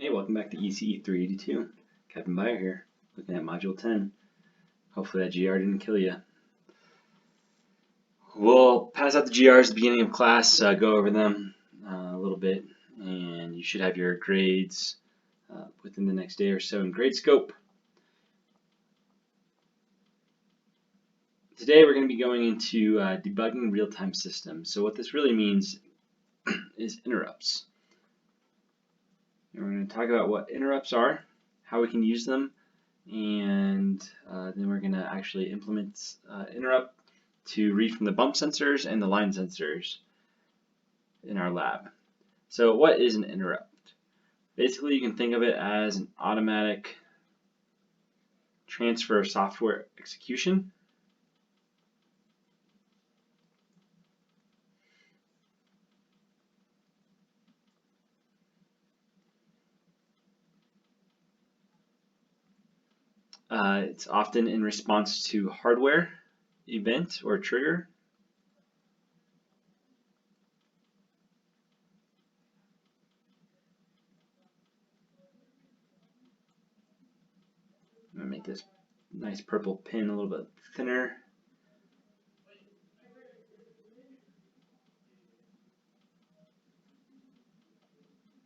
Hey, welcome back to ECE 382. Captain Meyer here, looking at Module 10. Hopefully that GR didn't kill you. We'll pass out the GRs at the beginning of class, go over them a little bit, and you should have your grades within the next day or so in grade scope. Today we're going to be going into debugging real-time systems. So what this really means is interrupts. And we're going to talk about what interrupts are, how we can use them, and then we're going to actually implement interrupt to read from the bump sensors and the line sensors in our lab. So what is an interrupt? Basically, you can think of it as an automatic transfer of software execution. It's often in response to hardware event or trigger. I'm going to make this nice purple pin a little bit thinner.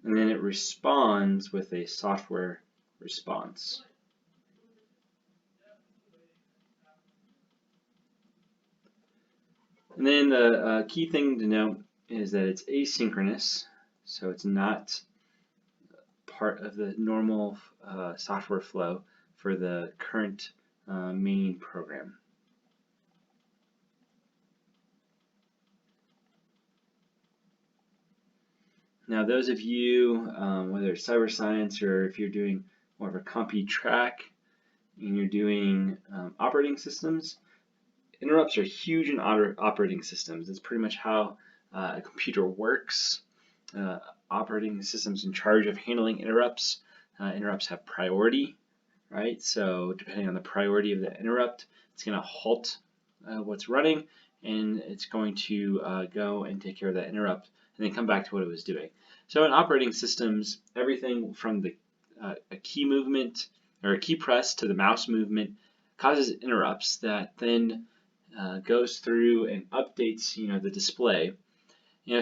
And then it responds with a software response. And then the key thing to note is that it's asynchronous, so it's not part of the normal software flow for the current main program. Now those of you, whether it's cyber science or if you're doing more of a compy track and you're doing operating systems, interrupts are huge in operating systems. It's pretty much how a computer works. Operating systems in charge of handling interrupts. Interrupts have priority, right? So depending on the priority of the interrupt, it's going to halt what's running, and it's going to go and take care of that interrupt and then come back to what it was doing. So in operating systems, everything from the a key movement or a key press to the mouse movement causes interrupts that then goes through and updates, the display.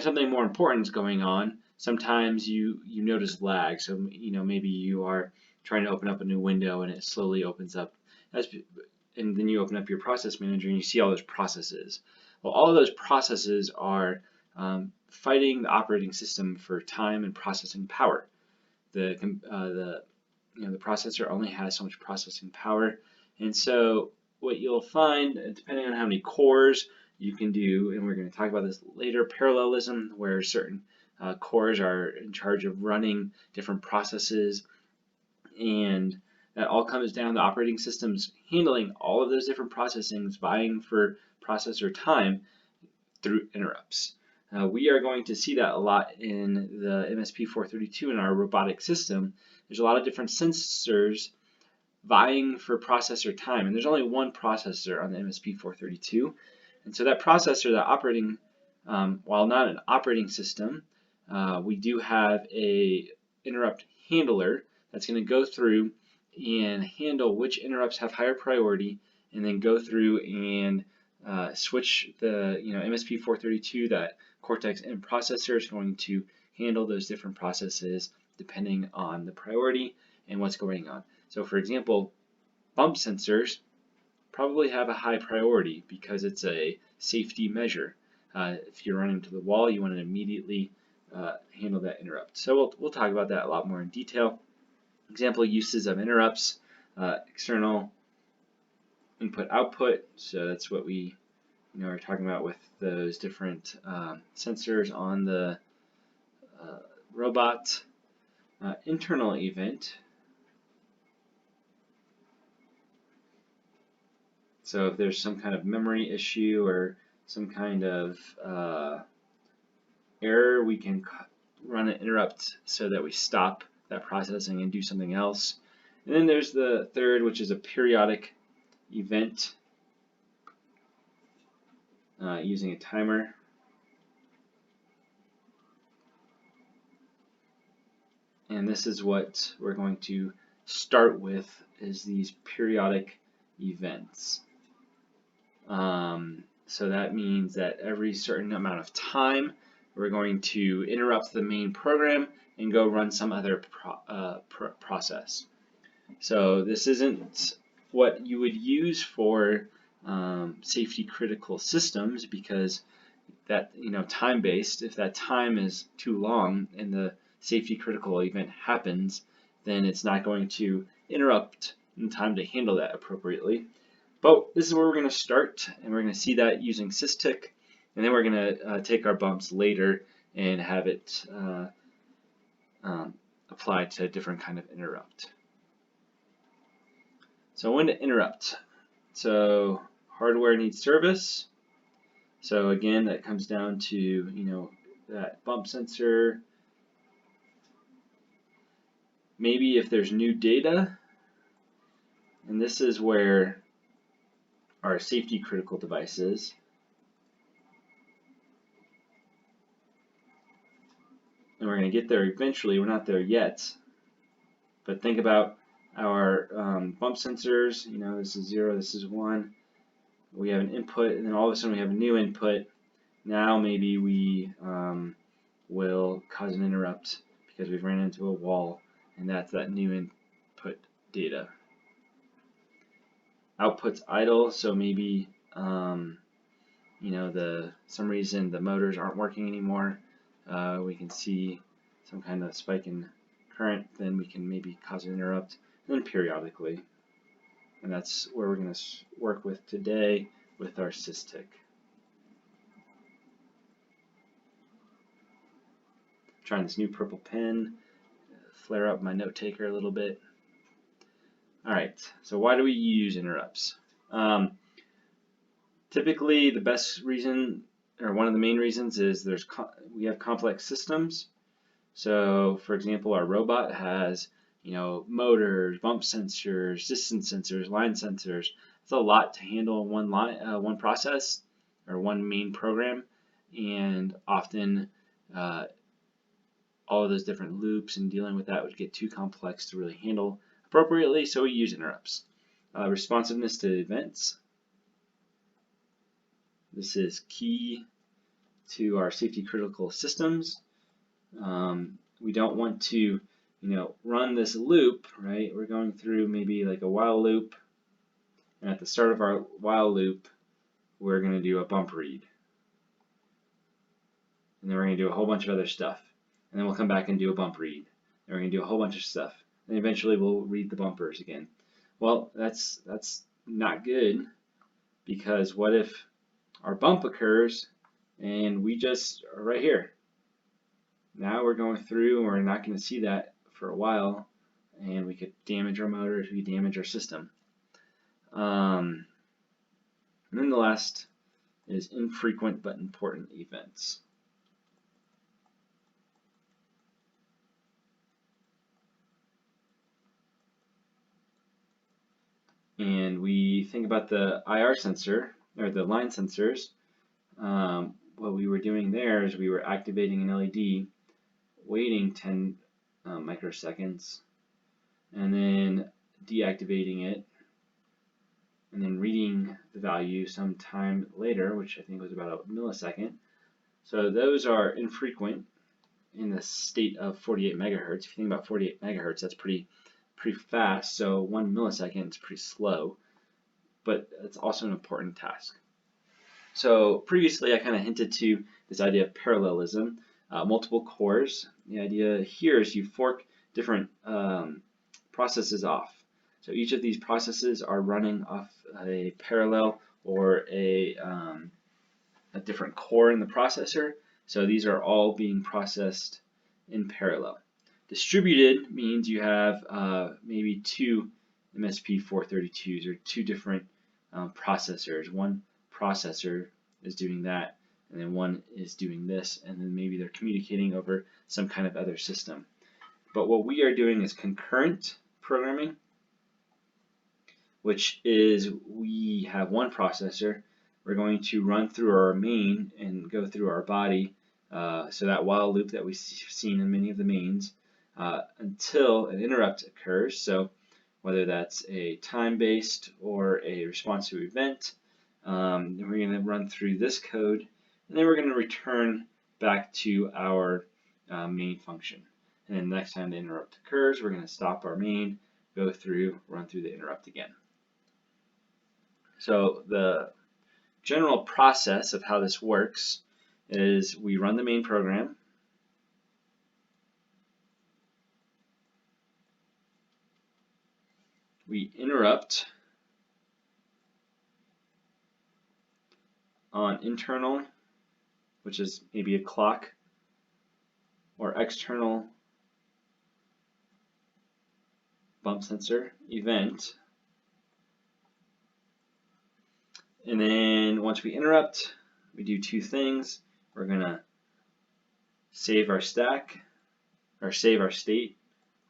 Something more important is going on. Sometimes you notice lag. So maybe you are trying to open up a new window and it slowly opens up, and then you open up your process manager and you see all those processes. Well, all of those processes are fighting the operating system for time and processing power. The processor only has so much processing power, and so what you'll find, depending on how many cores you can do, and we're going to talk about this later, parallelism, where certain cores are in charge of running different processes, and that all comes down to operating systems handling all of those different processings, vying for processor time through interrupts. We are going to see that a lot in the MSP432 in our robotic system. There's a lot of different sensors vying for processor time, and there's only one processor on the MSP432, and so that processor, that operating, while not an operating system, we do have a interrupt handler that's going to go through and handle which interrupts have higher priority, and then go through and switch the MSP432, that Cortex-M processor is going to handle those different processes depending on the priority and what's going on. So for example, bump sensors probably have a high priority because it's a safety measure. If you run into the wall, you want to immediately handle that interrupt. So we'll talk about that a lot more in detail. Example uses of interrupts, external input-output. So that's what we are talking about with those different sensors on the robot. Internal event. So if there's some kind of memory issue or some kind of error, we can run an interrupt so that we stop that processing and do something else. And then there's the third, which is a periodic event using a timer. And this is what we're going to start with, is these periodic events. So that means that every certain amount of time, we're going to interrupt the main program and go run some other process. So this isn't what you would use for safety critical systems, because that, time-based, if that time is too long and the safety critical event happens, then it's not going to interrupt in time to handle that appropriately. But this is where we're going to start, and we're going to see that using systic, and then we're going to take our bumps later and have it applied to a different kind of interrupt. So when to interrupt. So hardware needs service. So again, that comes down to, that bump sensor. Maybe if there's new data, and this is where our safety critical devices. And we're going to get there eventually. We're not there yet. But think about our bump sensors. This is 0, this is 1. We have an input, and then all of a sudden we have a new input. Now maybe we will cause an interrupt because we've ran into a wall, and that's that new input data. Output's idle, so maybe some reason the motors aren't working anymore. We can see some kind of spike in current, then we can maybe cause an interrupt, and then periodically. And that's where we're going to work with today with our systic. Trying this new purple pen, flare up my note taker a little bit. Alright, so why do we use interrupts? Typically, the best reason, or one of the main reasons, is we have complex systems. So, for example, our robot has, motors, bump sensors, distance sensors, line sensors. It's a lot to handle in one process or one main program, and often all of those different loops and dealing with that would get too complex to really handle appropriately. So we use interrupts. Responsiveness to events. This is key to our safety critical systems. We don't want to, run this loop, right? We're going through maybe like a while loop, and at the start of our while loop, we're going to do a bump read. And then we're going to do a whole bunch of other stuff. And then we'll come back and do a bump read. And we're going to do a whole bunch of stuff. And eventually we'll read the bumpers again. Well, that's not good, because what if our bump occurs and we just are right here? Now we're going through and we're not going to see that for a while, and we could damage our motors, we could damage our system. And then the last is infrequent but important events. And we think about the IR sensor, or the line sensors. What we were doing there is we were activating an LED, waiting 10 microseconds, and then deactivating it, and then reading the value some time later, which I think was about a millisecond. So those are infrequent in the state of 48 megahertz. If you think about 48 megahertz, that's pretty fast. So 1 millisecond is pretty slow, but it's also an important task. So previously I kind of hinted to this idea of parallelism, multiple cores. The idea here is you fork different processes off. So each of these processes are running off a parallel or a different core in the processor. So these are all being processed in parallel. Distributed means you have maybe 2 MSP432s, or 2 different processors. One processor is doing that, and then one is doing this, and then maybe they're communicating over some kind of other system. But what we are doing is concurrent programming, which is we have one processor. We're going to run through our main and go through our body. So that while loop that we've seen in many of the mains, until an interrupt occurs. So whether that's a time-based or a response to event, then we're going to run through this code, and then we're going to return back to our main function. And then next time the interrupt occurs, we're going to stop our main, go through, run through the interrupt again. So the general process of how this works is we run the main program, we interrupt on internal, which is maybe a clock, or external bump sensor event. And then once we interrupt, we do two things. We're going to save our stack, or save our state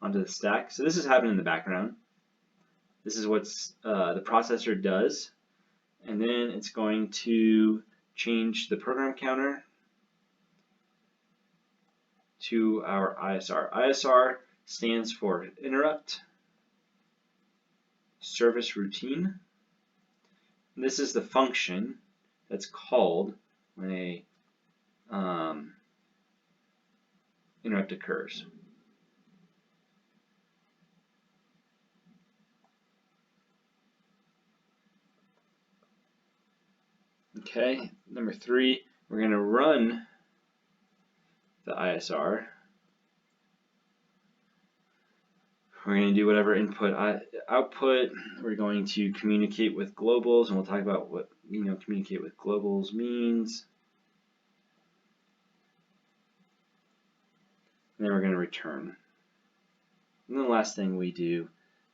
onto the stack. So this is happening in the background. This is what the processor does. And then it's going to change the program counter to our ISR. ISR stands for interrupt service routine. And this is the function that's called when a interrupt occurs. Okay, number 3, we're going to run the ISR. We're going to do whatever input output. We're going to communicate with globals, and we'll talk about what communicate with globals means. And then we're going to return. And then the last thing we do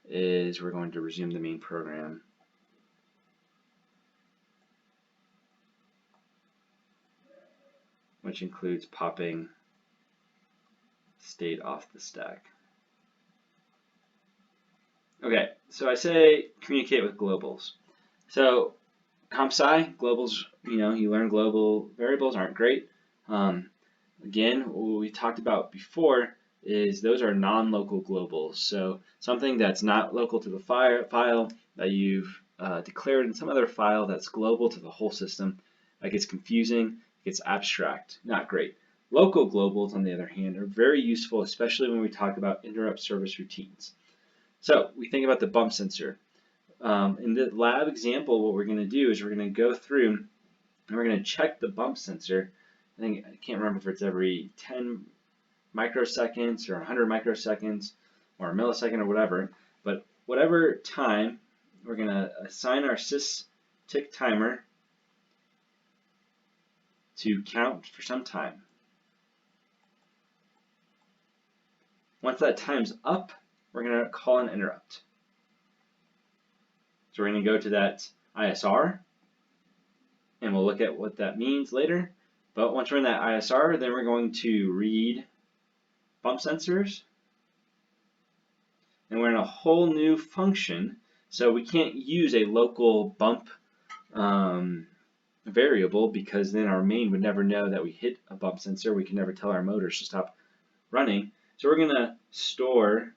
is we're going to resume the main program. Which includes popping state off the stack. Okay, so I say communicate with globals. So comp sci, globals, you learn global variables aren't great. Again, what we talked about before is those are non-local globals. So something that's not local to the file that you've declared in some other file that's global to the whole system. That gets confusing, gets abstract, not great. Local globals, on the other hand, are very useful, especially when we talk about interrupt service routines. So we think about the bump sensor. In the lab example, what we're going to do is we're going to go through and we're going to check the bump sensor. I can't remember if it's every 10 microseconds or 100 microseconds or a millisecond or whatever, but whatever time, we're going to assign our sys-tick timer to count for some time. Once that time's up, we're going to call an interrupt. So we're going to go to that ISR, and we'll look at what that means later. But once we're in that ISR, then we're going to read bump sensors, and we're in a whole new function. So we can't use a local bump variable, because then our main would never know that we hit a bump sensor. We can never tell our motors to stop running. So we're going to store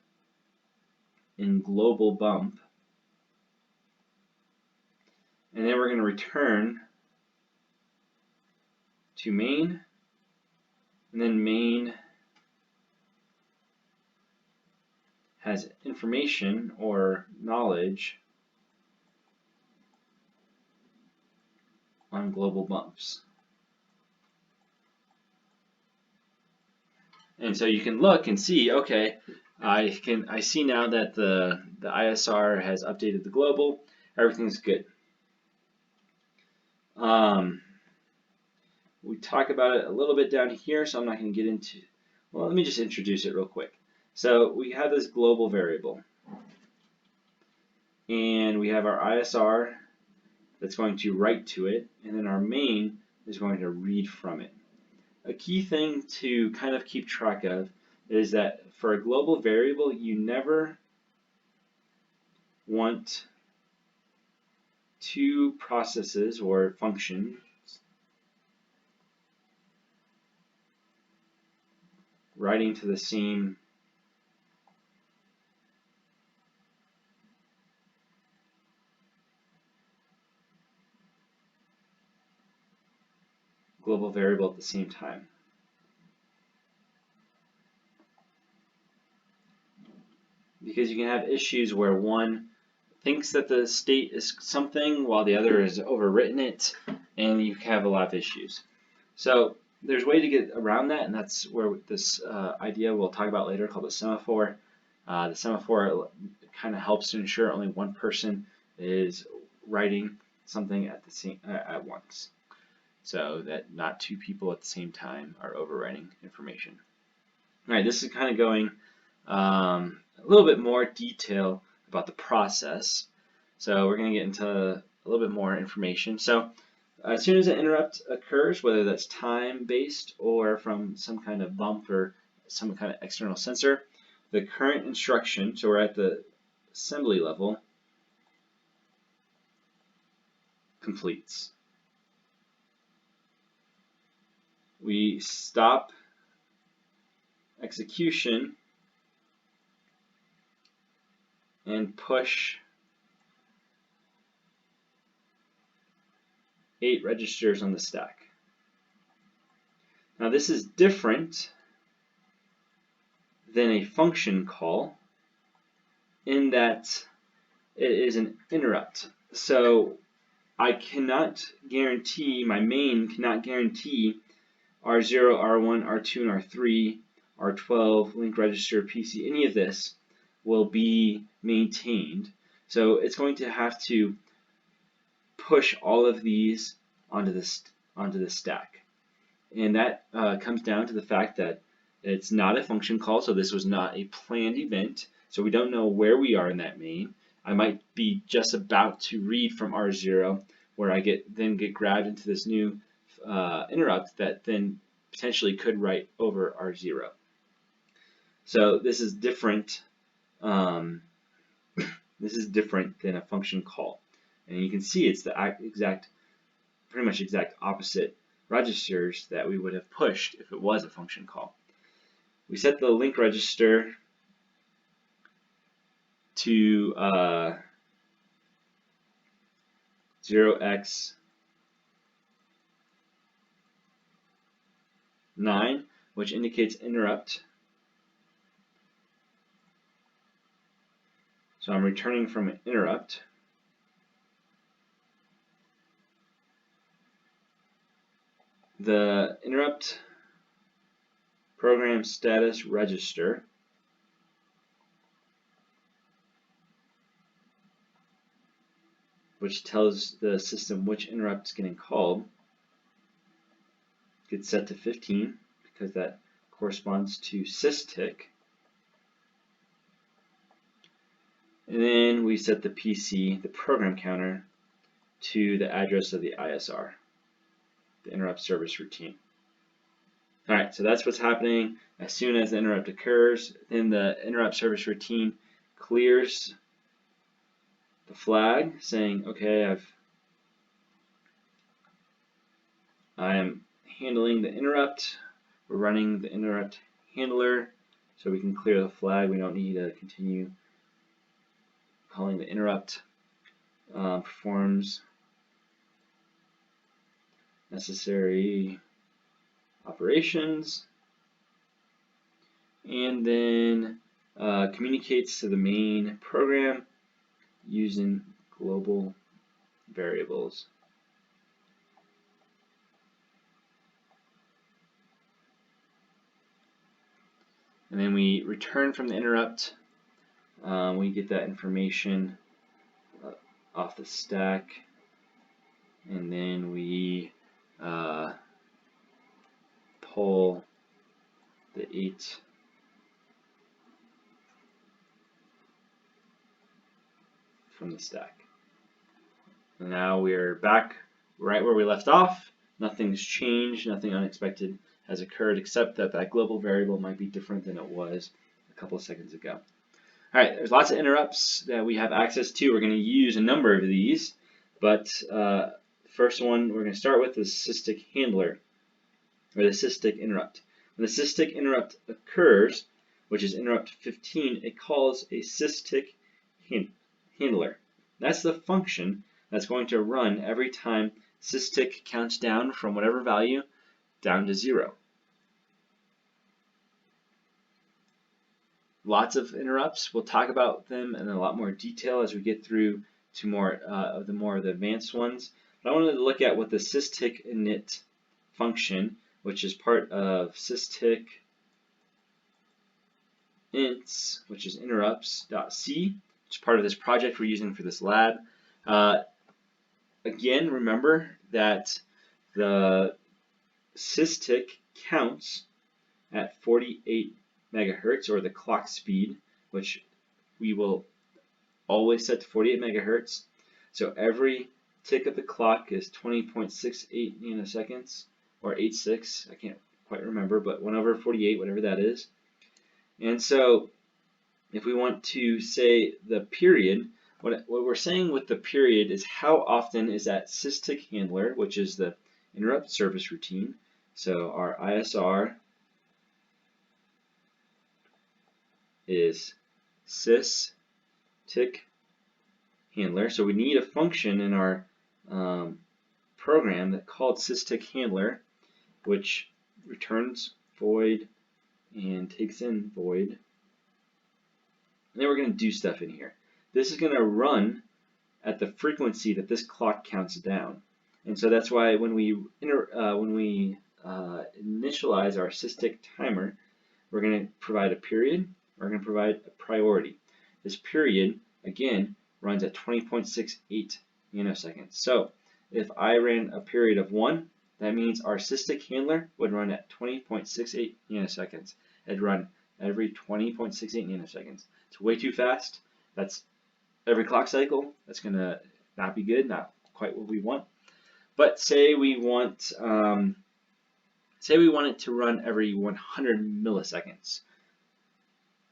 in global bump, and then we're going to return to main, and then main has information or knowledge on global bumps. And so you can look and see, okay, I see now that the ISR has updated the global, everything's good. We talk about it a little bit down here, so I'm not going to get into, well, let me just introduce it real quick. So we have this global variable, and we have our ISR that's going to write to it, and then our main is going to read from it. A key thing to kind of keep track of is that for a global variable, you never want two processes or functions writing to the same global variable at the same time. Because you can have issues where one thinks that the state is something while the other has overwritten it, and you have a lot of issues. So there's a way to get around that, and that's where this idea we'll talk about later called the semaphore. The semaphore kind of helps to ensure only one person is writing something at once, so that not two people at the same time are overwriting information. All right, this is kind of going a little bit more detail about the process. So we're going to get into a little bit more information. So as soon as an interrupt occurs, whether that's time-based or from some kind of bump or some kind of external sensor, the current instruction, so we're at the assembly level, completes. We stop execution and push 8 registers on the stack. Now this is different than a function call in that it is an interrupt. So I cannot guarantee, my main cannot guarantee R0, R1, R2, and R3, R12, link register, PC, any of this will be maintained. So it's going to have to push all of these onto the stack. And that comes down to the fact that it's not a function call, so this was not a planned event. So we don't know where we are in that main. I might be just about to read from R0, where I then get grabbed into this new interrupt that then potentially could write over R0. So this is different. This is different than a function call, and you can see it's the pretty much exact opposite registers that we would have pushed if it was a function call. We set the link register to 0x9, which indicates interrupt. So I'm returning from an interrupt. The interrupt program status register which tells the system which interrupt is getting called, gets set to 15 because that corresponds to sysTick. And then we set the PC, the program counter, to the address of the ISR, the interrupt service routine. Alright, so that's what's happening as soon as the interrupt occurs. Then the interrupt service routine clears the flag saying, okay, I am handling the interrupt. We're running the interrupt handler, so we can clear the flag. We don't need to continue calling the interrupt. Performs necessary operations, and then communicates to the main program using global variables. And then we return from the interrupt. We get that information off the stack, and then we pull the 8 from the stack. And now we're back right where we left off. Nothing's changed, nothing unexpected has occurred, except that that global variable might be different than it was a couple of seconds ago. All right, there's lots of interrupts that we have access to. We're going to use a number of these, but first one we're going to start with the sysTick handler, or the sysTick interrupt. When the sysTick interrupt occurs, which is interrupt 15, it calls a sysTick handler. That's the function that's going to run every time sysTick counts down from whatever value down to 0. Lots of interrupts. We'll talk about them in a lot more detail as we get through to more of the advanced ones. But I wanted to look at what the systic init function, which is part of systic ints, which is interrupts.c, which is part of this project we're using for this lab. Again, remember that the systic counts at 48 megahertz, or the clock speed, which we will always set to 48 megahertz. So every tick of the clock is 20.68 nanoseconds, or 86, I can't quite remember, but 1 over 48, whatever that is. And so if we want to say the period, what we're saying with the period is how often is that systic handler, which is the interrupt service routine. So our ISR is systic handler. So we need a function in our program that called systic handler, which returns void and takes in void. And then we're going to do stuff in here. This is going to run at the frequency that this clock counts down. And so that's why when we initialize our systic timer, we're going to provide a period, we're going to provide a priority. This period, again, runs at 20.68 nanoseconds. So if I ran a period of 1, that means our systic handler would run at 20.68 nanoseconds. It'd run every 20.68 nanoseconds. It's way too fast. That's every clock cycle. That's going to not be good, not quite what we want. But say we want it to run every 100 milliseconds,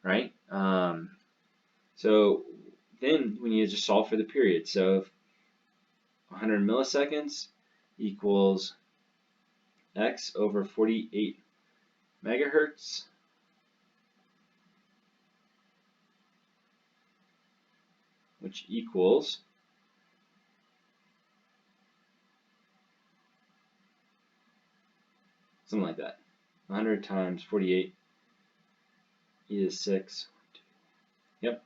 right? So then we need to just solve for the period. So if 100 milliseconds equals x over 48 megahertz, which equals something like that. 100 times 48 is 6. Yep.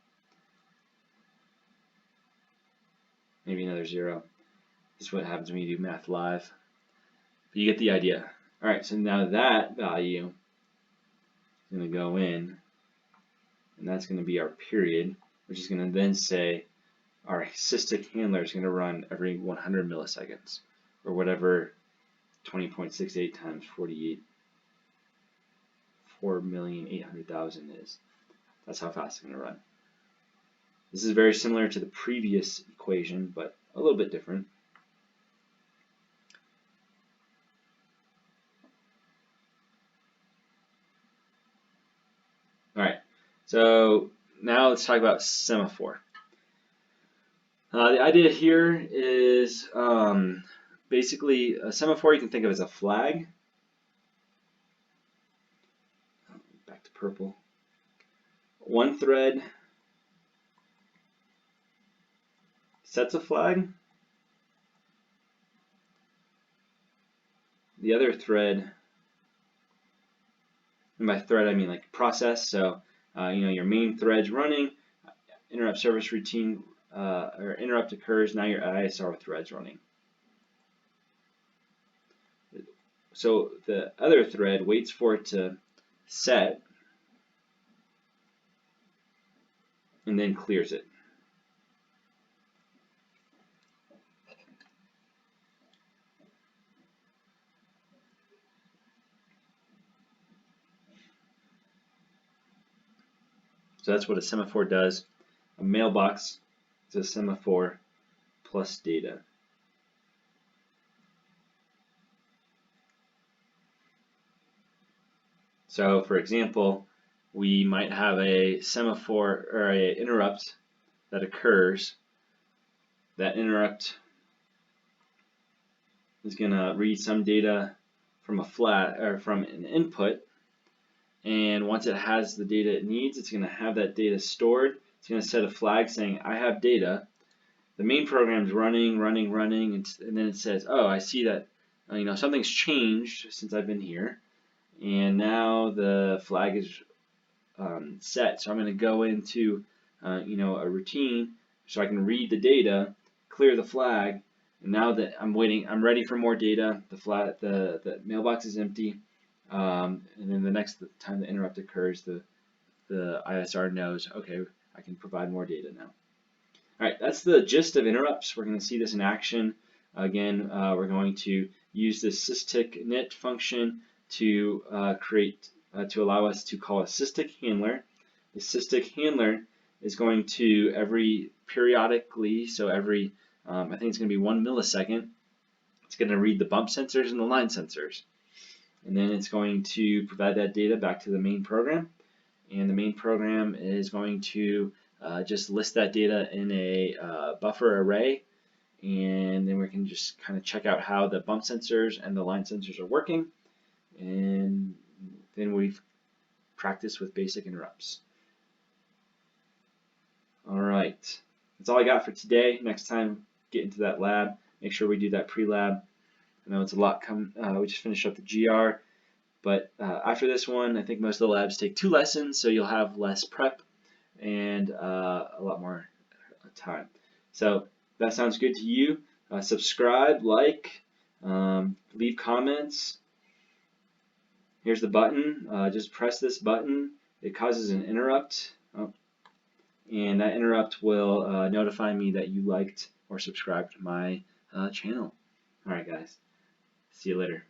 Maybe another 0. This is what happens when you do math live. But you get the idea. All right, so now that value is going to go in, and that's going to be our period, which is going to then say our systic handler is going to run every 100 milliseconds, or whatever 20.68 times 48, 4,800,000 is. That's how fast it's going to run. This is very similar to the previous equation, but a little bit different. All right, so now let's talk about semaphore. The idea here is basically a semaphore you can think of as a flag. Back to purple. One thread sets a flag. The other thread, and by thread I mean like process, so your main thread's running, interrupt service routine or interrupt occurs, now your ISR thread's running. So the other thread waits for it to set and then clears it. So that's what a semaphore does. A mailbox is a semaphore plus data. So for example, we might have a semaphore or an interrupt that occurs. That interrupt is going to read some data from a flat or from an input, and once it has the data it needs, it's going to have that data stored. It's going to set a flag saying I have data. The main program is running, and then it says, oh, I see that something's changed since I've been here, and now the flag is set. So I'm going to go into a routine so I can read the data, clear the flag, and now that I'm waiting, I'm ready for more data. The mailbox is empty, and then the next time the interrupt occurs, the ISR knows, okay, I can provide more data now. All right, that's the gist of interrupts. We're going to see this in action. Again, we're going to use this systic init function to to allow us to call a systic handler. The systic handler is going to periodically, so every I think it's going to be 1 millisecond. It's going to read the bump sensors and the line sensors, and then it's going to provide that data back to the main program. And the main program is going to just list that data in a buffer array, and then we can just kind of check out how the bump sensors and the line sensors are working, and then we've practiced with basic interrupts. All right, that's all I got for today. Next time, get into that lab. Make sure we do that pre-lab. I know it's a lot we just finished up the GR, but after this one, I think most of the labs take 2 lessons, so you'll have less prep and a lot more time. So that sounds good to you. Subscribe, like, leave comments. Here's the button. Just press this button. It causes an interrupt, and that interrupt will notify me that you liked or subscribed to my channel. All right, guys. See you later.